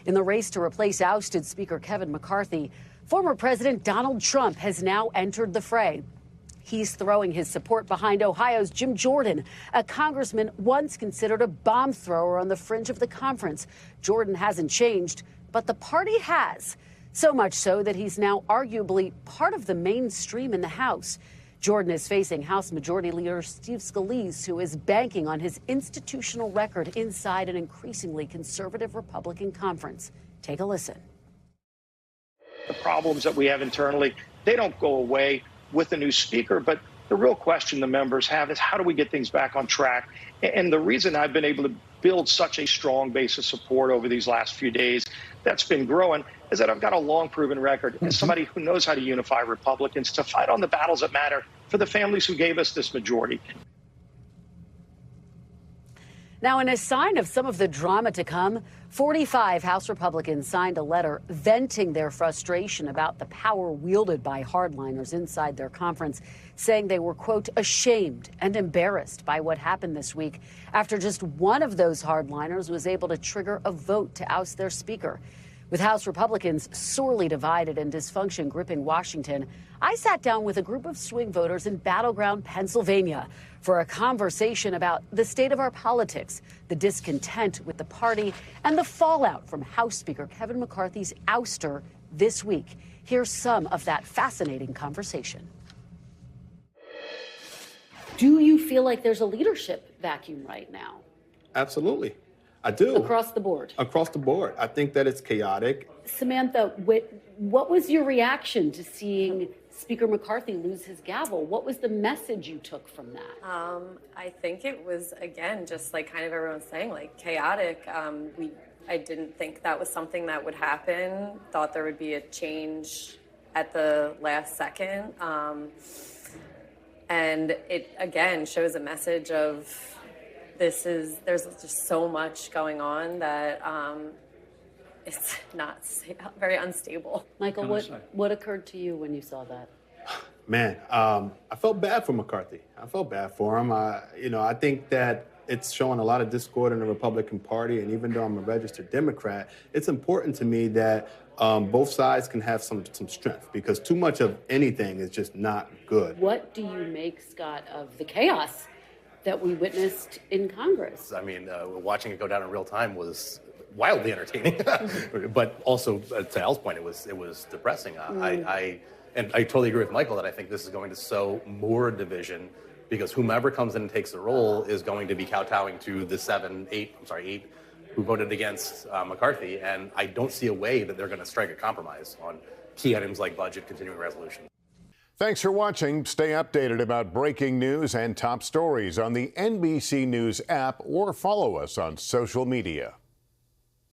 In the race to replace ousted Speaker Kevin McCarthy, former President Donald Trump has now entered the fray. He's throwing his support behind Ohio's Jim Jordan, a congressman once considered a bomb thrower on the fringe of the conference. Jordan hasn't changed, but the party has. So much so that he's now arguably part of the mainstream in the House. Jordan is facing House Majority Leader Steve Scalise, who is banking on his institutional record inside an increasingly conservative Republican conference. Take a listen. The problems that we have internally, they don't go away with a new speaker, but the real question the members have is how do we get things back on track? And the reason I've been able to build such a strong base of support over these last few days that's been growing is that I've got a long proven record as somebody who knows how to unify Republicans to fight on the battles that matter for the families who gave us this majority. Now, in a sign of some of the drama to come, 45 House Republicans signed a letter venting their frustration about the power wielded by hardliners inside their conference, saying they were, quote, ashamed and embarrassed by what happened this week after just one of those hardliners was able to trigger a vote to oust their speaker. With House Republicans sorely divided and dysfunction gripping Washington, I sat down with a group of swing voters in battleground Pennsylvania for a conversation about the state of our politics, the discontent with the party, and the fallout from House Speaker Kevin McCarthy's ouster this week. Here's some of that fascinating conversation. Do you feel like there's a leadership vacuum right now? Absolutely. I do. Across the board? Across the board. I think that it's chaotic. Samantha, what was your reaction to seeing Speaker McCarthy lose his gavel? What was the message you took from that? I think it was, again, just like kind of everyone's saying, like chaotic. I didn't think that was something that would happen. Thought there would be a change at the last second. And it, again, shows a message of there's just so much going on that it's not very unstable. Michael, what occurred to you when you saw that? Man, I felt bad for McCarthy. I felt bad for him. I think that it's showing a lot of discord in the Republican Party, and even though I'm a registered Democrat, it's important to me that both sides can have some strength, because too much of anything is just not good. What do you make, Scott, of the chaos that we witnessed in Congress? I mean, watching it go down in real time was wildly entertaining, but also, to Al's point, it was depressing. I totally agree with Michael that I think this is going to sow more division, because whomever comes in and takes the role is going to be kowtowing to the eight who voted against McCarthy, and I don't see a way that they're going to strike a compromise on key items like budget, continuing resolution. Thanks for watching. Stay updated about breaking news and top stories on the NBC News app, or follow us on social media.